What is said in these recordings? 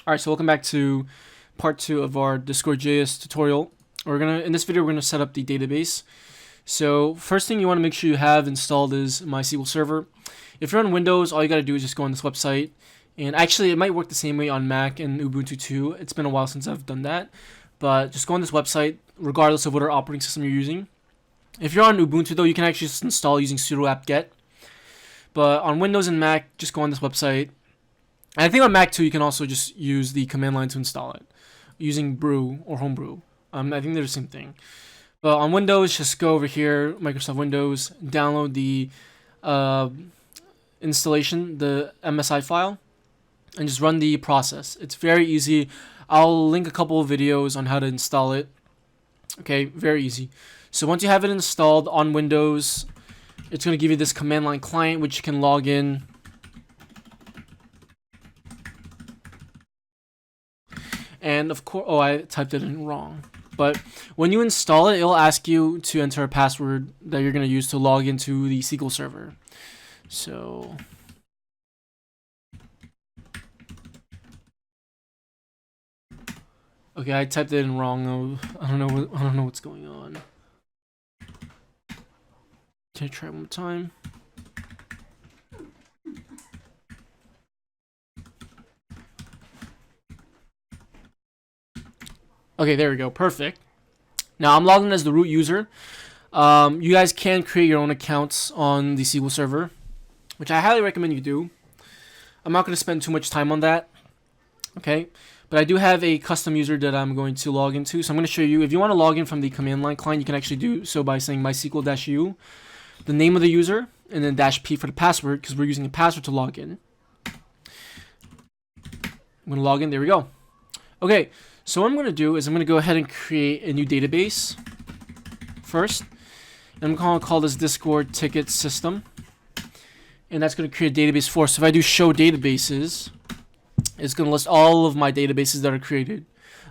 Alright, so welcome back to part 2 of our Discord.js tutorial. In this video we're gonna set up the database. So first thing you want to make sure you have installed is MySQL Server. If you're on Windows, all you gotta do is just go on this website. And actually it might work the same way on Mac and Ubuntu too. It's been a while since I've done that. But just go on this website regardless of what operating system you're using. If you're on Ubuntu though, you can actually just install using sudo apt-get. But on Windows and Mac, just go on this website. And I think on Mac too, you can also just use the command line to install it using brew or homebrew. I think they're the same thing. But on Windows, just go over here, Microsoft Windows, download the installation, the MSI file, and just run the process. It's very easy. I'll link a couple of videos on how to install it. Okay, very easy. So once you have it installed on Windows, it's going to give you this command line client, which you can log in. And of course, oh, I typed it in wrong. But when you install it, it'll ask you to enter a password that you're going to use to log into the SQL server. So okay, I typed it in wrong. I don't know what's going on. Can I try one more time? Okay, there we go. Perfect. Now I'm logged in as the root user. You guys can create your own accounts on the SQL server, which I highly recommend you do. I'm not going to spend too much time on that. Okay, but I do have a custom user that I'm going to log into. So I'm going to show you. If you want to log in from the command line client, you can actually do so by saying MySQL-u, the name of the user, and then -p for the password, because we're using a password to log in. I'm going to log in. There we go. Okay. So what I'm going to do is I'm going to go ahead and create a new database first. And I'm going to call this Discord ticket system. And that's going to create a database for us. So if I do show databases, it's going to list all of my databases that are created.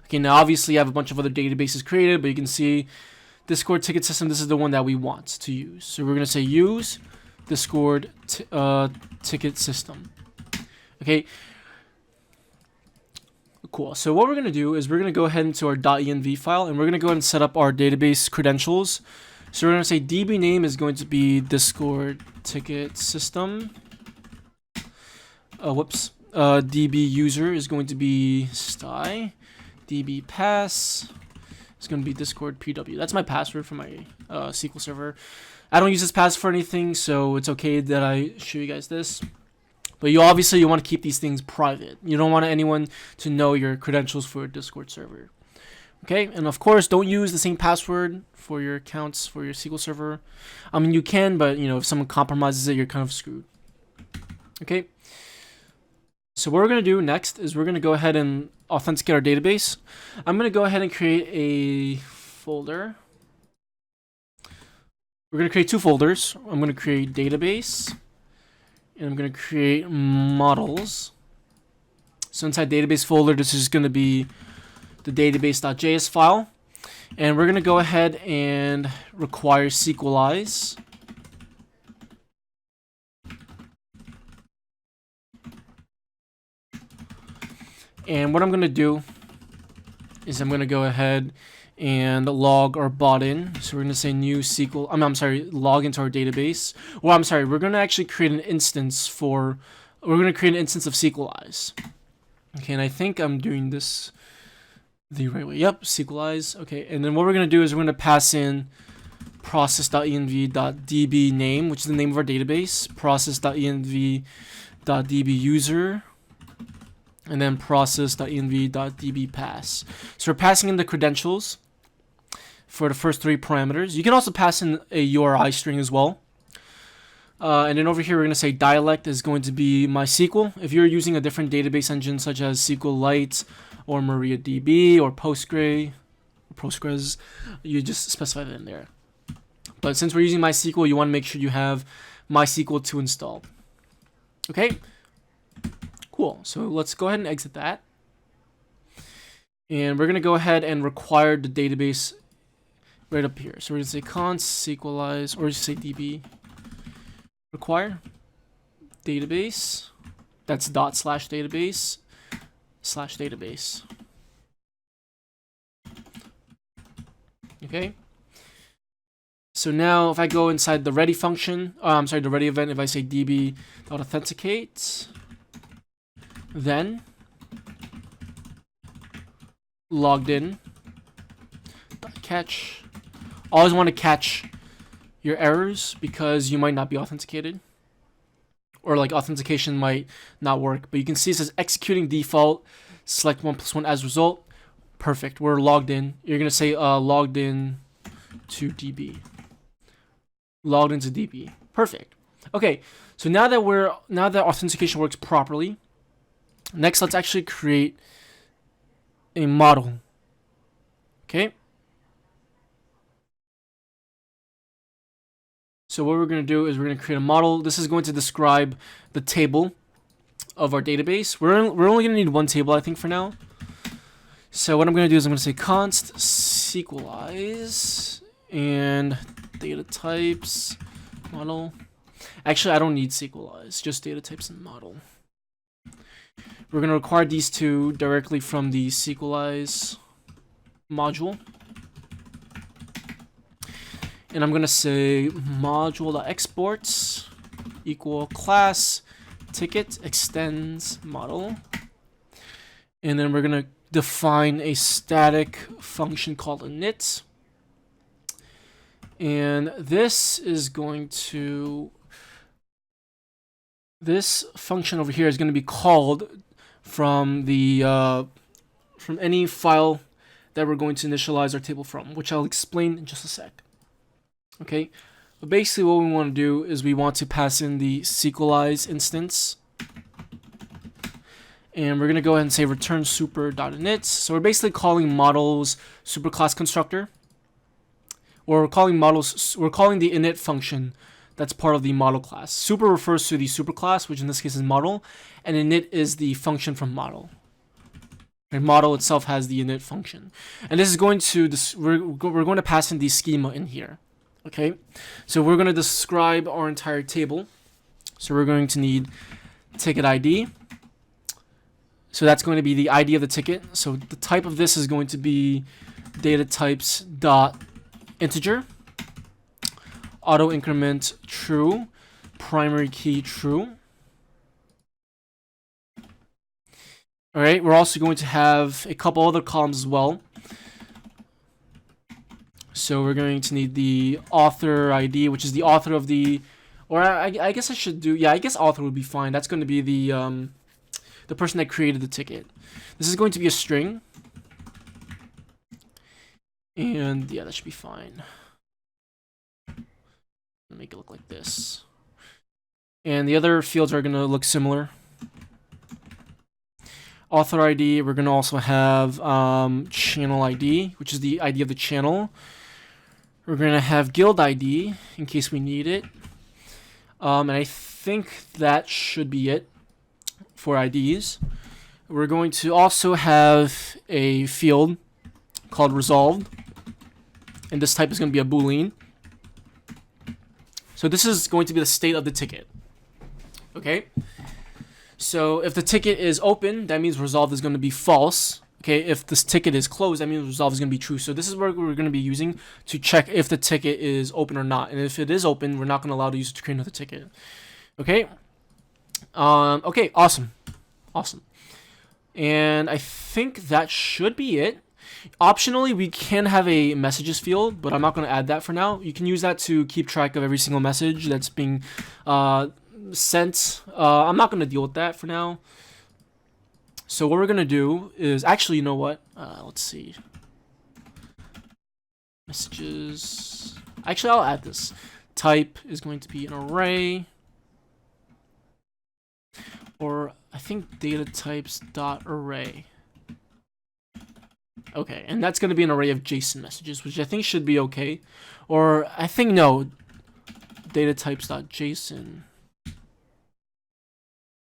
Okay, now obviously I have a bunch of other databases created, but you can see Discord ticket system, this is the one that we want to use. So we're going to say use Discord ticket system. Okay. Cool. So what we're going to do is we're going to go ahead into our .env file, and we're going to go ahead and set up our database credentials. So we're going to say DB name is going to be Discord ticket system. DB user is going to be sty. DB pass is going to be Discord PW. That's my password for my SQL server. I don't use this password for anything, so it's okay that I show you guys this. But you want to keep these things private. You don't want anyone to know your credentials for a Discord server. Okay, and of course, don't use the same password for your accounts for your SQL server. I mean, you can, but if someone compromises it, you're kind of screwed. Okay. So what we're going to do next is we're going to go ahead and authenticate our database. I'm going to go ahead and create a folder. We're going to create two folders. I'm going to create database. And I'm going to create models. So inside database folder, this is going to be the database.js file. And we're going to go ahead and require Sequelize. And what I'm going to do is I'm going to go ahead and log our bot in. So we're going to say new SQL, log into our database. Well, we're going to actually create an instance of Sequelize. Okay, and I think I'm doing this the right way. Yep, Sequelize. Okay, and then what we're going to do is we're going to pass in process.env.db name, which is the name of our database, process.env.db user, and then process.env.db pass. So we're passing in the credentials for the first three parameters. You can also pass in a URI string as well. And then over here, we're going to say dialect is going to be MySQL. If you're using a different database engine such as SQLite or MariaDB or Postgres, you just specify that in there. But since we're using MySQL, you want to make sure you have MySQL 2 installed. Okay. Cool. So let's go ahead and exit that. And we're going to go ahead and require the database right up here. So we're going to say const Sequelize, or just say db require database. That's /database database. Okay. So now if I go inside the ready function, the ready event, if I say db.authenticate, then logged in, catch. Always want to catch your errors because you might not be authenticated, or like authentication might not work. But you can see it says executing default, select 1+1 as result. Perfect, we're logged in. You're gonna say logged in to DB. Logged into DB. Perfect. Okay, so now that authentication works properly, next let's actually create a model. Okay. So what we're going to do is we're going to create a model. This is going to describe the table of our database. We're only going to need one table, I think, for now. So what I'm going to do is I'm going to say const Sequelize and data types model. Actually, I don't need Sequelize, just data types and model. We're going to require these two directly from the Sequelize module. And I'm going to say module.exports equal class ticket extends model. And then we're going to define a static function called init. And this function over here is going to be called from the from any file that we're going to initialize our table from, which I'll explain in just a sec. Okay, but basically what we want to do is we want to pass in the Sequelize instance, and we're going to go ahead and say return super.init. So we're basically calling models superclass constructor, or we're calling the init function that's part of the model class. Super refers to the superclass, which in this case is model, and init is the function from model. The model itself has the init function, and this is going to we're going to pass in the schema in here. Okay, so we're going to describe our entire table. So we're going to need ticket ID. So that's going to be the ID of the ticket. So the type of this is going to be data types dot integer, auto increment true, primary key true. All right, we're also going to have a couple other columns as well. So we're going to need the author ID, which is the author of the, or I guess I should do, yeah, I guess author would be fine. That's going to be the person that created the ticket. This is going to be a string. And yeah, that should be fine. Make it look like this. And the other fields are going to look similar. Author ID, we're going to also have channel ID, which is the ID of the channel. We're going to have guild ID in case we need it. And I think that should be it for IDs. We're going to also have a field called resolved. And this type is going to be a Boolean. So this is going to be the state of the ticket. Okay? So if the ticket is open, that means resolved is going to be false. Okay, if this ticket is closed, that means resolve is going to be true. So this is what we're going to be using to check if the ticket is open or not. And if it is open, we're not going to allow the user to create another ticket. Okay. Okay, awesome. And I think that should be it. Optionally, we can have a messages field, but I'm not going to add that for now. You can use that to keep track of every single message that's being sent. I'm not going to deal with that for now. So what we're going to do is, actually, you know what? Let's see. Messages. Actually, I'll add this. Type is going to be an array. Or I think data types dot array. Okay, and that's going to be an array of JSON messages, which I think should be okay. Or I think no. Data types dot JSON.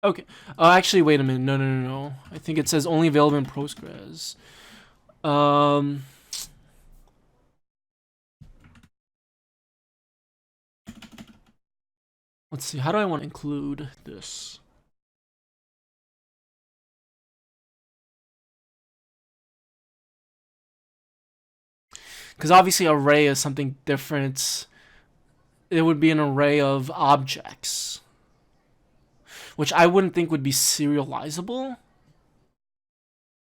Okay. Actually, wait a minute. No. I think it says only available in Postgres. Let's see. How do I want to include this? because obviously array is something different. It would be an array of objects, which I wouldn't think would be serializable.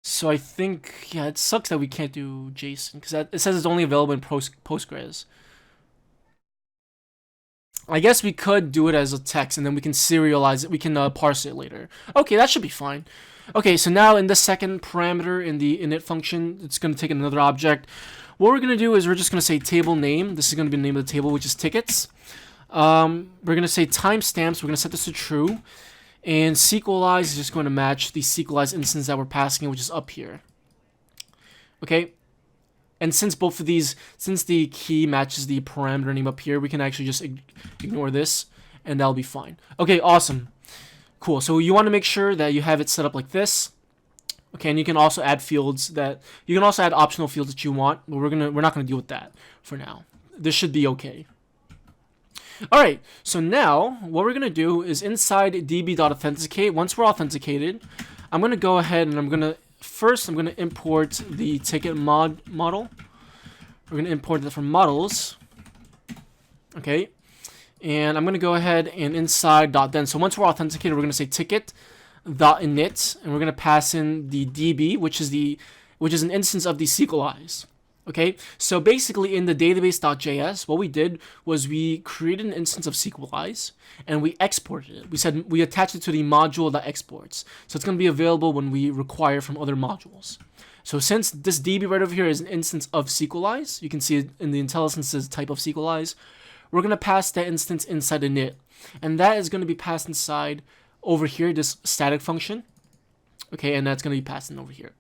So I think, yeah, it sucks that we can't do JSON, because it says it's only available in Postgres. I guess we could do it as a text, and then we can serialize it. We can parse it later. Okay, that should be fine. Okay, so now in the second parameter in the init function, it's going to take another object. What we're going to do is we're just going to say table name. This is going to be the name of the table, which is tickets. We're going to say timestamps. We're going to set this to true. And Sequelize is just going to match the Sequelize instance that we're passing, which is up here. Okay? And since both of these, since the key matches the parameter name up here, we can actually just ignore this, and that'll be fine. Okay, awesome. Cool. So you want to make sure that you have it set up like this. Okay, and you can also add fields that you can also add optional fields that you want, but we're not gonna deal with that for now. This should be okay. All right. So now what we're gonna do is inside db.authenticate. Once we're authenticated, I'm gonna go ahead and I'm gonna import the ticket model. We're gonna import that from models. Okay. And I'm going to go ahead and inside .then. So once we're authenticated, we're going to say ticket.init, and we're going to pass in the DB, which is an instance of the Sequelize. Okay, so basically in the database.js, what we did was we created an instance of Sequelize, and we exported it. We said we attached it to the module that exports. So it's going to be available when we require from other modules. So since this DB right over here is an instance of Sequelize, you can see it in the IntelliSense type of Sequelize, we're going to pass that instance inside init. And that is going to be passed inside over here, this static function. Okay, and that's going to be passed in over here.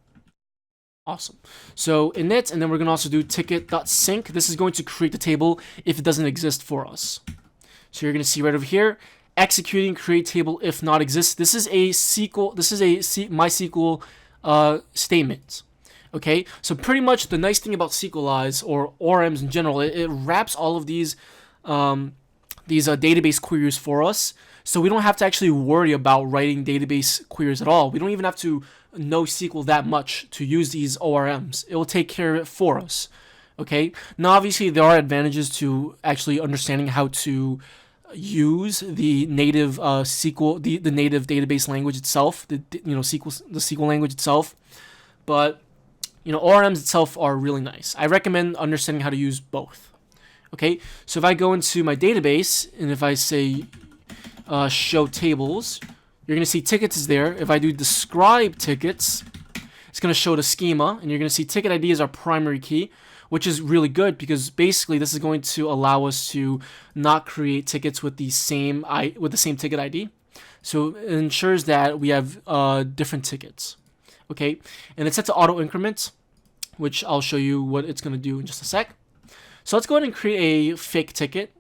Awesome. So init, and then we're going to also do ticket.sync. This is going to create the table if it doesn't exist for us. So you're going to see right over here, executing create table if not exists. This is a MySQL statement. Okay, so pretty much the nice thing about Sequelize or ORMs in general, it wraps all of these database queries for us, so we don't have to actually worry about writing database queries at all. We don't even have to know SQL that much to use these ORMs. It will take care of it for us. Okay. Now, obviously, there are advantages to actually understanding how to use the native SQL, the native database language itself, the SQL language itself, but ORMs itself are really nice. I recommend understanding how to use both. Okay, so if I go into my database and if I say show tables, you're going to see tickets is there. If I do describe tickets, it's going to show the schema, and you're going to see ticket ID is our primary key, which is really good because basically this is going to allow us to not create tickets with the same ticket ID. So it ensures that we have different tickets. Okay, and it's set to auto increment, which I'll show you what it's going to do in just a sec. So let's go ahead and create a fake ticket.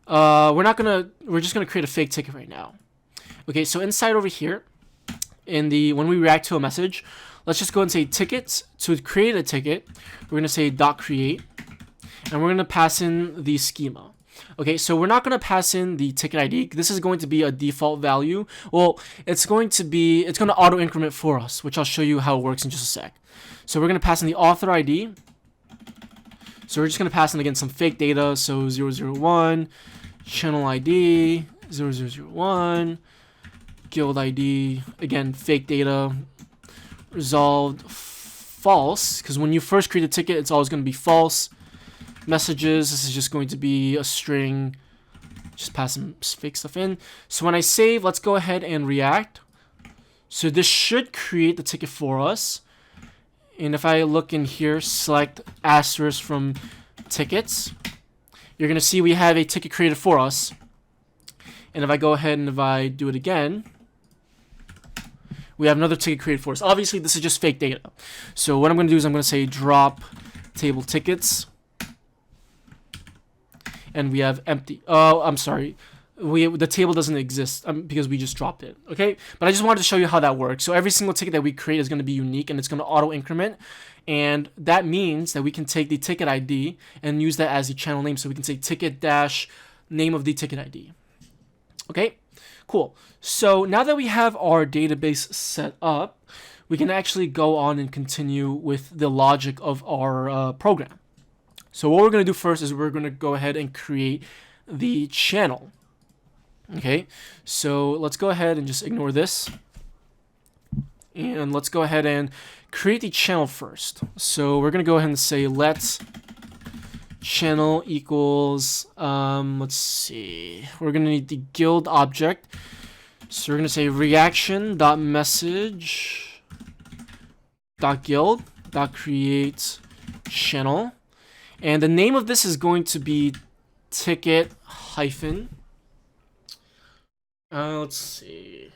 We're just gonna create a fake ticket right now. Okay, so inside over here, when we react to a message, let's just go and say tickets. To create a ticket, we're gonna say .create, and we're gonna pass in the schema. Okay, so we're not gonna pass in the ticket ID. This is going to be a default value. Well, it's gonna auto increment for us, which I'll show you how it works in just a sec. So we're gonna pass in the author ID. So we're just going to pass in, again, some fake data. So 001, channel ID, 0001, guild ID, again, fake data, resolved false, because when you first create a ticket, it's always going to be false. Messages, this is just going to be a string. Just pass some fake stuff in. So when I save, let's go ahead and react. So this should create the ticket for us. And if I look in here, select asterisk from tickets, you're going to see we have a ticket created for us. And if I go ahead and if I do it again, we have another ticket created for us. Obviously, this is just fake data. So what I'm going to do is I'm going to say drop table tickets. And we have empty. Oh, I'm sorry. The table doesn't exist because we just dropped it. Okay, but I just wanted to show you how that works. So every single ticket that we create is going to be unique, and it's going to auto increment, and that means that we can take the ticket ID and use that as the channel name. So we can say ticket dash name of the ticket ID. Okay, cool. So now that we have our database set up, we can actually go on and continue with the logic of our program. So what we're going to do first is we're going to go ahead and create the channel. Okay, so let's go ahead and just ignore this. And let's go ahead and create the channel first. So we're going to go ahead and say let channel equals, let's see, we're going to need the guild object. So we're going to say reaction.message.guild.create channel. And the name of this is going to be ticket hyphen. Let's see.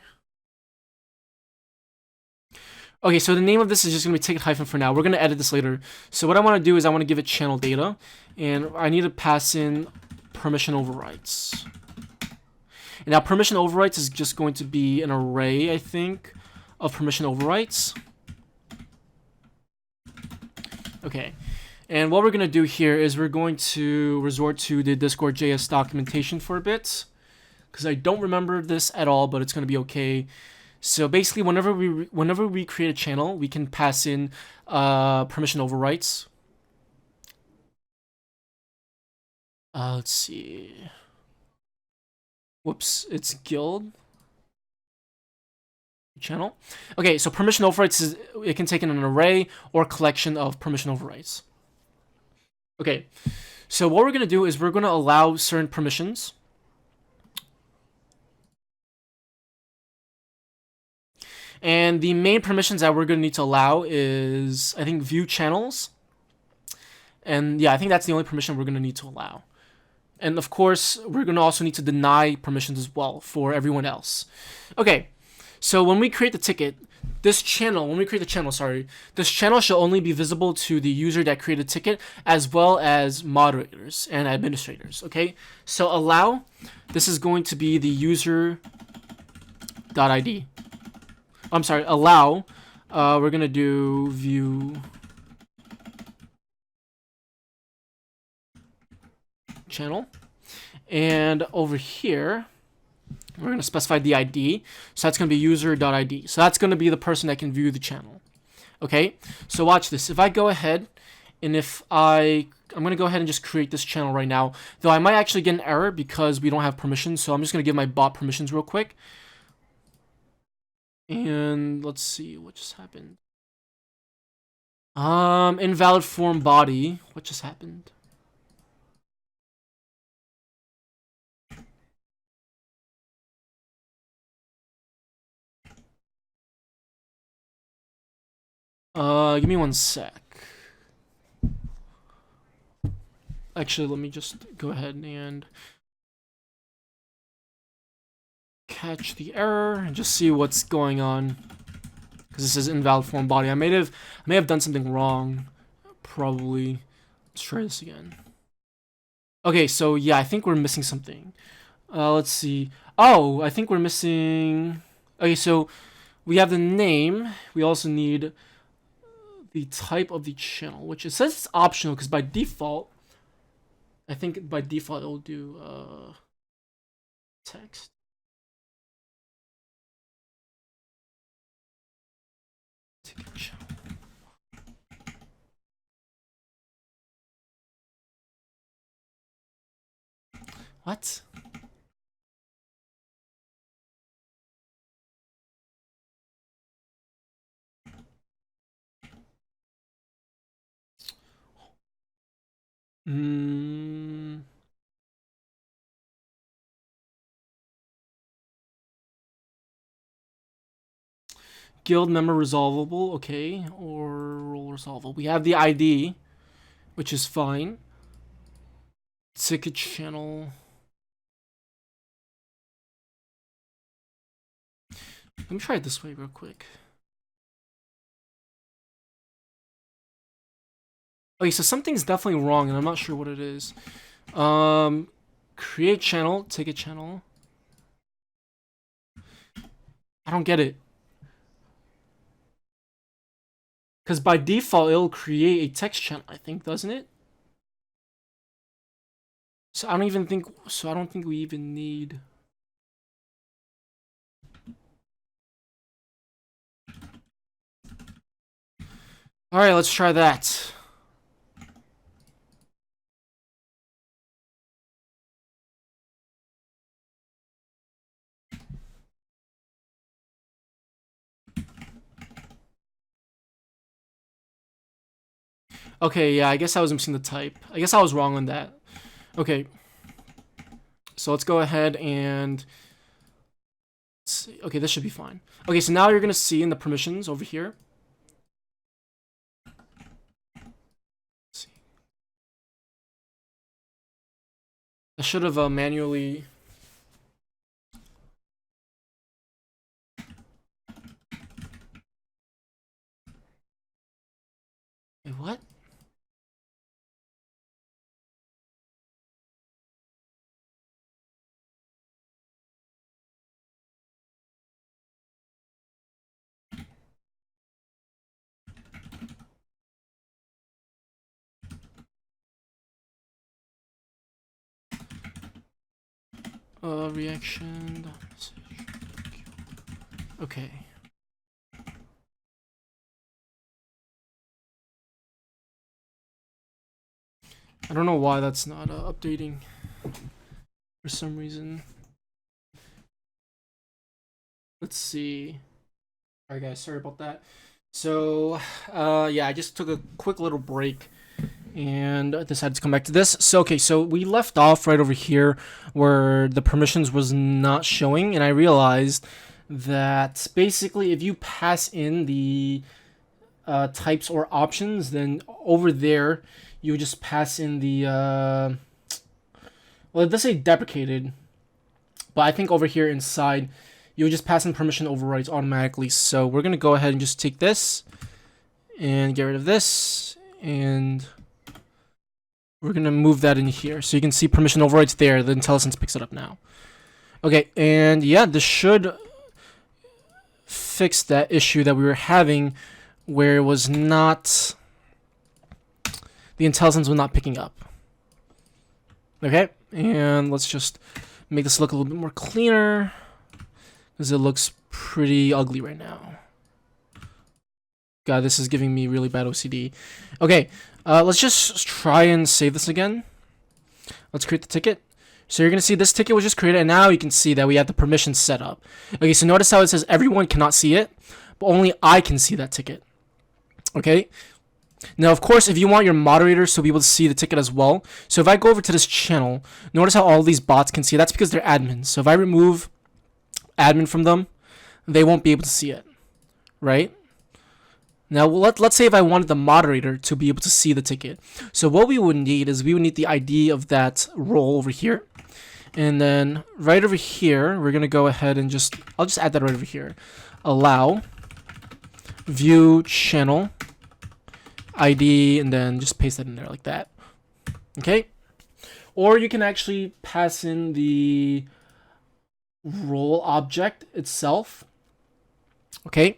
Okay, so the name of this is just going to be ticket hyphen for now. We're going to edit this later. So what I want to do is I want to give it channel data. And I need to pass in permission overrides. And now permission overrides is just going to be an array, I think, of permission overrides. Okay. And what we're going to do here is we're going to resort to the Discord.js documentation for a bit. Because I don't remember this at all, but it's going to be okay. So basically, whenever we create a channel, we can pass in permission overrides. Let's see. Whoops, it's guild channel. Okay, so permission overrides is it can take in an array or collection of permission overrides. Okay, so what we're gonna do is we're gonna allow certain permissions. And the main permissions that we're going to need to allow is, I think, view channels. And yeah, I think that's the only permission we're going to need to allow. And of course, we're going to also need to deny permissions as well for everyone else. Okay, so when we create the ticket, this channel shall only be visible to the user that created the ticket, as well as moderators and administrators. Okay, so allow, this is going to be the user.id. I'm sorry, allow, we're going to do view channel. And over here, we're going to specify the ID. So that's going to be user.id. So that's going to be the person that can view the channel. Okay, so watch this. If I go ahead and I'm going to go ahead and just create this channel right now. Though I might actually get an error because we don't have permissions. So I'm just going to give my bot permissions real quick. And let's see what just happened. Invalid form body. What just happened? Give me one sec. Actually, let me just go ahead and catch the error and just see what's going on. Because this is invalid form body. I may have done something wrong. Probably. Let's try this again. Okay, so yeah, I think we're missing something. Let's see. Oh, I think we're missing. Okay, so we have the name. We also need the type of the channel, which it says it's optional because by default, I think by default it'll do text. What? Guild member resolvable, okay, or role resolvable. We have the ID, which is fine. Ticket channel. Let me try it this way real quick. Okay, so something's definitely wrong, and I'm not sure what it is. Create channel, ticket channel. I don't get it. Because by default, it'll create a text channel, I think, doesn't it? So I don't think we even need. All right, let's try that. Okay, yeah, I guess I was missing the type. I guess I was wrong on that. Okay. So let's go ahead and see. Okay, this should be fine. Okay, so now you're gonna see in the permissions over here. Let's see. I should have manually. Wait, what? Reaction. Okay. I don't know why that's not updating for some reason. Let's see. Alright guys, sorry about that. So, yeah, I just took a quick little break and decided to come back to this. So, okay, so we left off right over here where the permissions was not showing, and I realized that basically if you pass in the types or options, then over there you just pass in the well, it does say deprecated, but I think over here inside you would just pass in permission overrides automatically. So we're gonna go ahead and just take this and get rid of this, and we're gonna move that in here so you can see permission overrides there. The IntelliSense picks it up now. Okay, and yeah, this should fix that issue that we were having where it was not, the IntelliSense was not picking up. Okay, and let's just make this look a little bit more cleaner because it looks pretty ugly right now. God, this is giving me really bad OCD. Okay, let's just try and save this again. Let's create the ticket. So you're going to see this ticket was just created, and now you can see that we have the permissions set up. Okay, so notice how it says everyone cannot see it, but only I can see that ticket. Okay, now of course if you want your moderators to be able to see the ticket as well, so if I go over to this channel, notice how all these bots can see it. That's because they're admins. So if I remove admin from them, they won't be able to see it, right? Now let's say if I wanted the moderator to be able to see the ticket. So what we would need is we would need the ID of that role over here. And then right over here, we're going to go ahead and I'll just add that right over here. Allow view channel ID, and then just paste that in there like that. Okay? Or you can actually pass in the role object itself. Okay?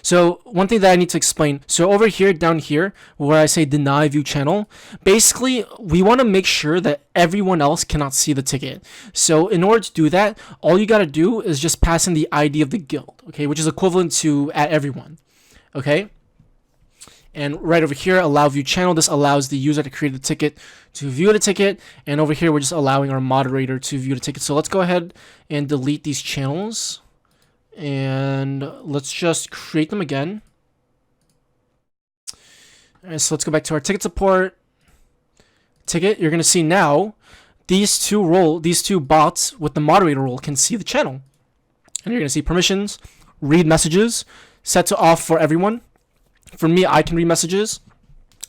So one thing that I need to explain, so over here, down here, where I say deny view channel, basically we want to make sure that everyone else cannot see the ticket. So in order to do that, all you got to do is just pass in the ID of the guild, okay, which is equivalent to at everyone, okay? And right over here, allow view channel, this allows the user to create the ticket to view the ticket, and over here we're just allowing our moderator to view the ticket. So let's go ahead and delete these channels. And let's just create them again. Alright, so let's go back to our ticket support. Ticket, you're gonna see now these two bots with the moderator role can see the channel. And you're gonna see permissions, read messages, set to off for everyone. For me, I can read messages.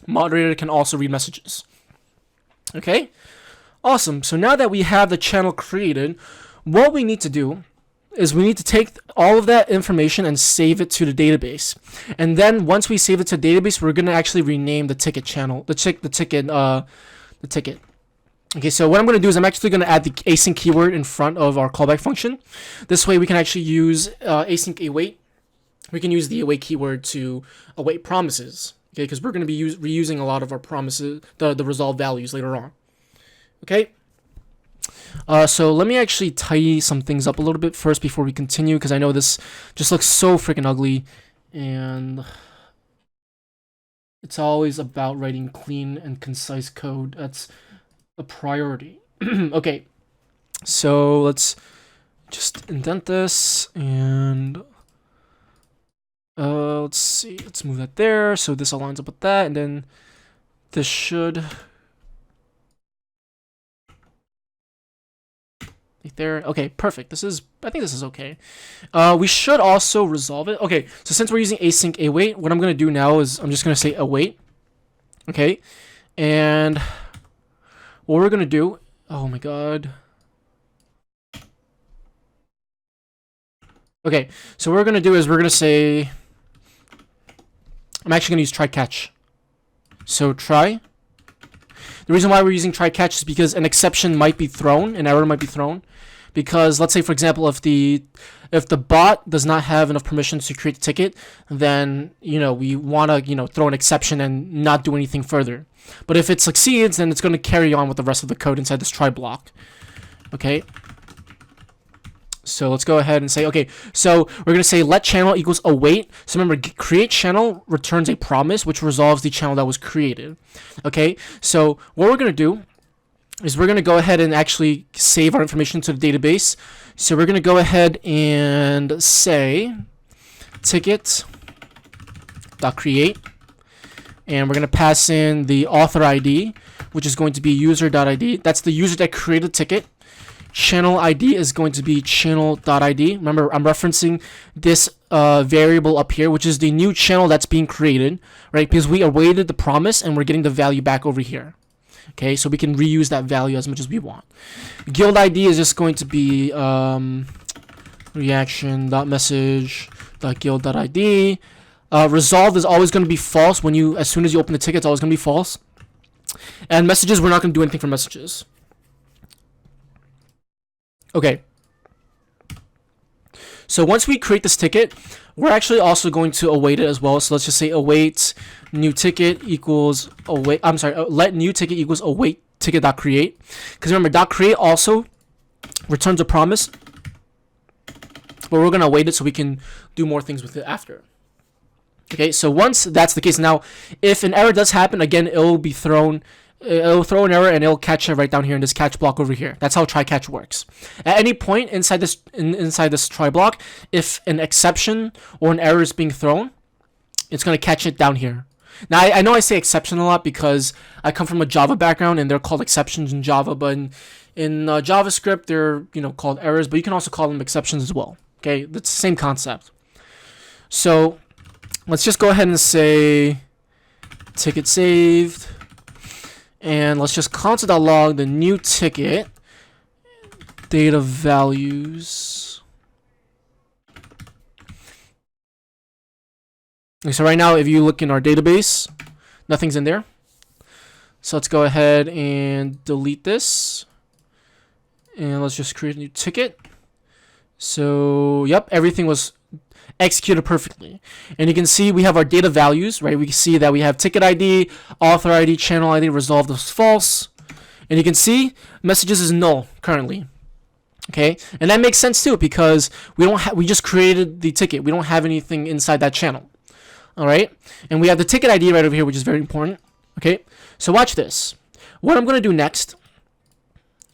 Moderator can also read messages. Okay? Awesome. So now that we have the channel created, what we need to do is we need to take all of that information and save it to the database. And then once we save it to the database, we're going to actually rename the ticket channel, the ticket. Okay, so what I'm going to do is I'm actually going to add the async keyword in front of our callback function. This way we can actually use async await. We can use the await keyword to await promises. Okay, because we're going to be reusing a lot of our promises, the resolved values later on. Okay. So let me actually tidy some things up a little bit first before we continue, because I know this just looks so freaking ugly, and it's always about writing clean and concise code. That's a priority. Okay, so let's just indent this, and Let's see. Let's move that there. So this aligns up with that, and then this should right there. Okay, perfect. I think this is okay. We should also resolve it. Okay, so since we're using async await, what I'm gonna do now is I'm just gonna say await. Okay, and what we're gonna do. Oh my god. Okay, so what we're gonna do is we're gonna say. I'm actually gonna use try catch. So try. The reason why we're using try catch is because an exception might be thrown, an error might be thrown, because let's say for example if the bot does not have enough permissions to create a ticket, then we want to throw an exception and not do anything further. But if it succeeds, then it's going to carry on with the rest of the code inside this try block. Okay. So let's go ahead and say, okay, so we're going to say let channel equals await. So remember, create channel returns a promise, which resolves the channel that was created. Okay, so what we're going to do is we're going to go ahead and actually save our information to the database. So we're going to go ahead and say ticket.create, and we're going to pass in the author ID, which is going to be user.id. That's the user that created the ticket. Channel ID is going to be channel.id. Remember, I'm referencing this variable up here, which is the new channel that's being created, right? Because we awaited the promise and we're getting the value back over here. Okay, so we can reuse that value as much as we want. Guild ID is just going to be reaction.message.guild.id. Resolved is always going to be false as soon as you open the ticket. It's always going to be false. And messages, we're not going to do anything for messages. Okay, so once we create this ticket, we're actually also going to await it as well. So let's just say await new ticket equals await. I'm sorry, let new ticket equals await ticket.create. Because remember, .create also returns a promise, but we're going to await it so we can do more things with it after. Okay, so once that's the case, now if an error does happen, again, it'll throw an error and it'll catch it right down here in this catch block over here. That's how try catch works. At any point inside this try block, if an exception or an error is being thrown, it's going to catch it down here. Now I know I say exception a lot because I come from a Java background and they're called exceptions in Java, but in JavaScript they're called errors, but you can also call them exceptions as well. Okay, that's the same concept. So let's just go ahead and say ticket saved. And let's just console.log the new ticket data values. Okay, so right now, if you look in our database, nothing's in there. So let's go ahead and delete this. And let's just create a new ticket. So, yep, everything was executed perfectly. And you can see we have our data values, right? We can see that we have ticket ID, author ID, channel ID resolved as false. And you can see messages is null currently. Okay? And that makes sense too because we just created the ticket. We don't have anything inside that channel. All right? And we have the ticket ID right over here, which is very important. Okay? So watch this. What I'm going to do next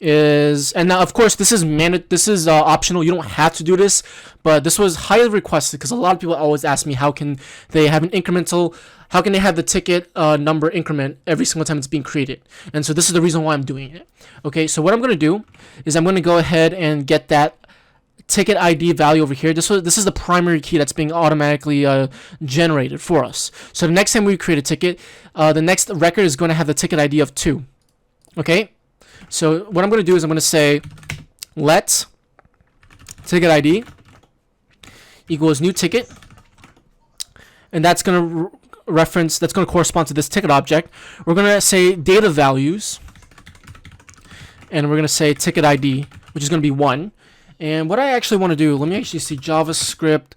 is, and now of course this is optional. You don't have to do this, but this was highly requested because a lot of people always ask me how can they have how can they have the ticket number increment every single time it's being created. And so this is the reason why I'm doing it. Okay, so what I'm going to do is I'm going to go ahead and get that ticket ID value over here. This is the primary key that's being automatically generated for us. So the next time we create a ticket, the next record is going to have the ticket ID of 2. Okay. So what I'm going to do is I'm going to say let ticket ID equals new ticket, and that's going to correspond to this ticket object. We're going to say data values, and we're going to say ticket ID, which is going to be 1. And what I actually want to do, let me actually see JavaScript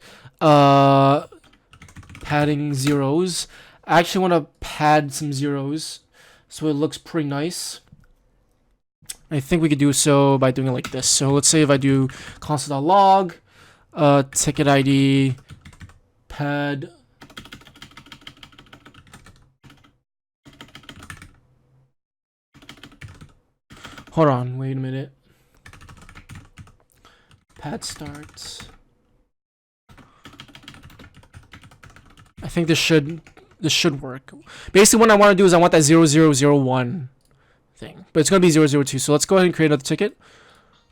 padding zeros. I actually want to pad some zeros so it looks pretty nice. I think we could do so by doing it like this. So let's say if I do console.log ticket ID pad hold on, wait a minute. Pad starts I think this should work. Basically, what I want to do is I want that 0001 thing, but it's going to be 002. So let's go ahead and create another ticket.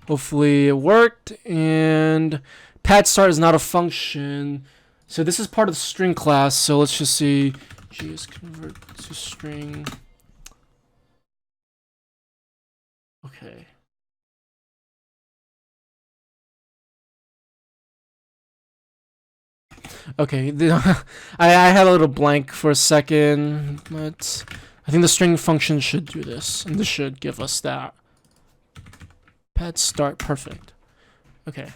Hopefully it worked. And pad start is not a function, so this is part of the string class. So let's just see JS convert to string. Okay. Okay, I had a little blank for a second, but I think the string function should do this, and this should give us that. Pad start, perfect. Okay.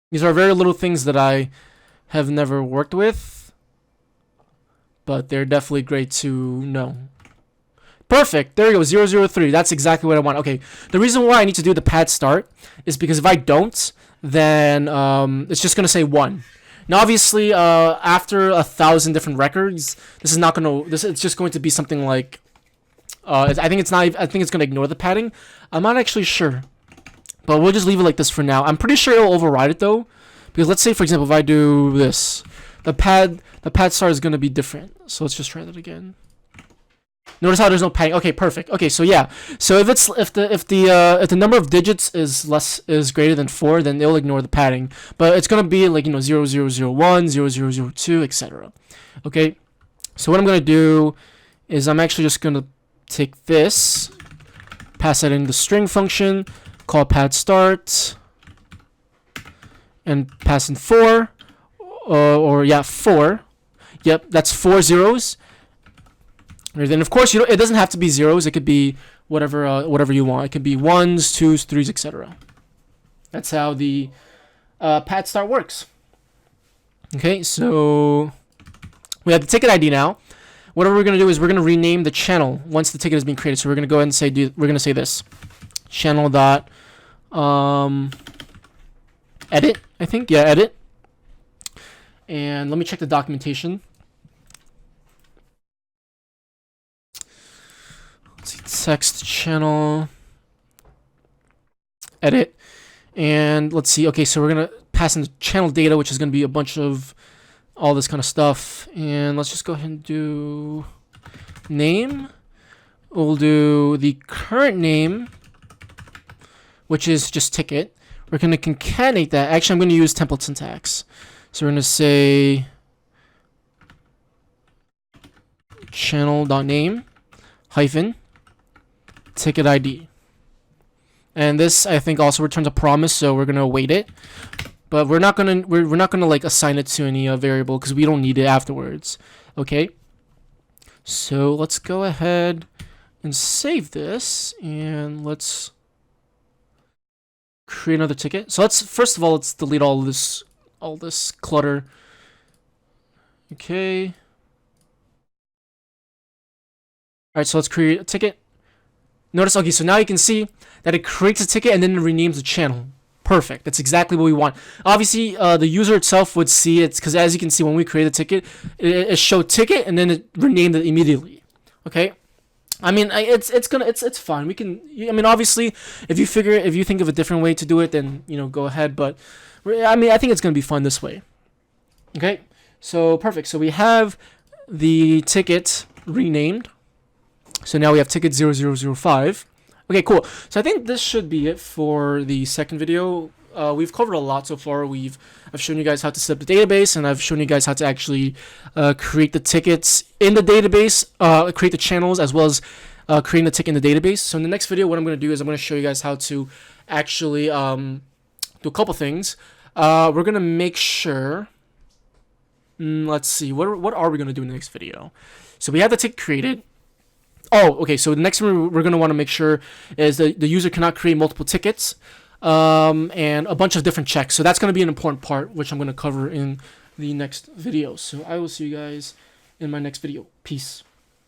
These are very little things that I have never worked with, but they're definitely great to know. Perfect, there you go, 003, that's exactly what I want. Okay, the reason why I need to do the pad start is because if I don't, then it's just gonna say 1. Now, obviously, after 1,000 different records, this is not gonna. It's just going to be something like. I think it's not. I think it's gonna ignore the padding. I'm not actually sure, but we'll just leave it like this for now. I'm pretty sure it'll override it though, because let's say, for example, if I do this, the pad start is gonna be different. So let's just try that again. Notice how there's no padding. Okay, perfect. Okay, so yeah. So if the number of digits is greater than 4, then it'll ignore the padding. But it's gonna be like 0001, 0002, etc. Okay. So what I'm gonna do is I'm actually just gonna take this, pass that in the string function, call pad start, and pass in 4, or yeah, 4. Yep, that's 4 zeros. And then of course it doesn't have to be zeros. It could be whatever you want. It could be 1s, 2s, 3s, etc. That's how the pad start works. Okay, so we have the ticket ID now. What we're gonna do is we're gonna rename the channel once the ticket has been created. So we're gonna go ahead and say we're gonna say this channel dot edit. I think edit. And let me check the documentation. Text channel edit, and let's see. Okay, so we're gonna pass in the channel data, which is gonna be a bunch of all this kind of stuff, and let's just go ahead and do name. We'll do the current name, which is just ticket. We're gonna concatenate that. Actually, I'm gonna use template syntax, so we're gonna say channel.name hyphen ticket ID, and this I think also returns a promise, so we're gonna await it, but we're not gonna like assign it to any variable because we don't need it afterwards. Okay, so let's go ahead and save this, and let's create another ticket. So first of all let's delete all this clutter. Okay. All right, so let's create a ticket. Notice, okay, so now you can see that it creates a ticket and then it renames the channel. Perfect. That's exactly what we want. Obviously, the user itself would see it because, as you can see, when we create a ticket, it showed ticket and then it renamed it immediately. Okay. I mean, it's fine. We can. I mean, obviously, if you think of a different way to do it, then go ahead. But I mean, I think it's gonna be fun this way. Okay. So perfect. So we have the ticket renamed. So now we have ticket 0005. Okay, cool. So I think this should be it for the second video. We've covered a lot so far. I've shown you guys how to set up the database, and I've shown you guys how to actually create the tickets in the database, create the channels, as well as creating the ticket in the database. So in the next video, what I'm going to do is I'm going to show you guys how to actually do a couple things. We're going to make sure. Let's see. What are we going to do in the next video? So we have the ticket created. Oh, okay. So the next one we're going to want to make sure is that the user cannot create multiple tickets, and a bunch of different checks. So that's going to be an important part, which I'm going to cover in the next video. So I will see you guys in my next video. Peace.